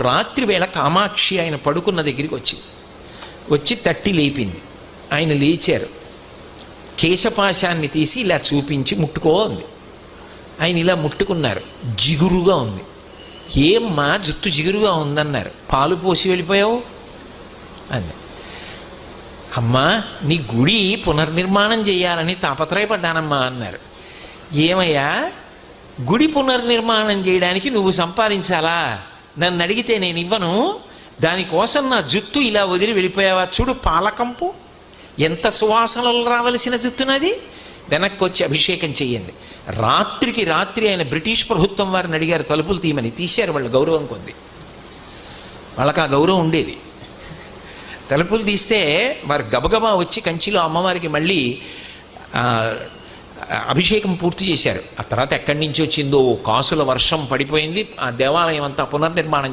రాత్రి వేళ కామాక్షి ఆయన పడుకున్న దగ్గరికి వచ్చి తట్టి లేపింది. ఆయన లేచారు. కేశపాశాన్ని తీసి ఇలా చూపించి ముట్టుకో అంది. ఆయన ఇలా ముట్టుకున్నారు. జిగురుగా ఉంది. ఏమ్మా జుట్టు జిగురుగా ఉందన్నారు. పాలు పోసి వెళ్ళిపోయావు అంది. అమ్మా నీ గుడి పునర్నిర్మాణం చేయాలని తాపత్రయపడ్డానమ్మా అన్నారు. ఏమయ్యా గుడి పునర్నిర్మాణం చేయడానికి నువ్వు సంపాదించాలా? నన్ను అడిగితే నేను ఇవ్వను. దానికోసం నా జుట్టు ఇలా వదిలి వెళ్ళిపోయావా? చూడు పాలకంపు ఎంత సువాసనలు రావలసిన జుట్టునది. వెనక్కి వచ్చి అభిషేకం చెయ్యండి. రాత్రికి రాత్రి ఆయన బ్రిటిష్ ప్రభుత్వం వారిని అడిగారు తలుపులు తీయమని. తీశారు. వాళ్ళు గౌరవం కొద్ది, వాళ్ళకి ఆ గౌరవం ఉండేది. తలుపులు తీస్తే వారు గబగబా వచ్చి కంచిలో అమ్మవారికి మళ్ళీ అభిషేకం పూర్తి చేశారు. ఆ తర్వాత ఎక్కడి నుంచి వచ్చిందో కాసుల వర్షం పడిపోయింది. ఆ దేవాలయం అంతా పునర్నిర్మాణం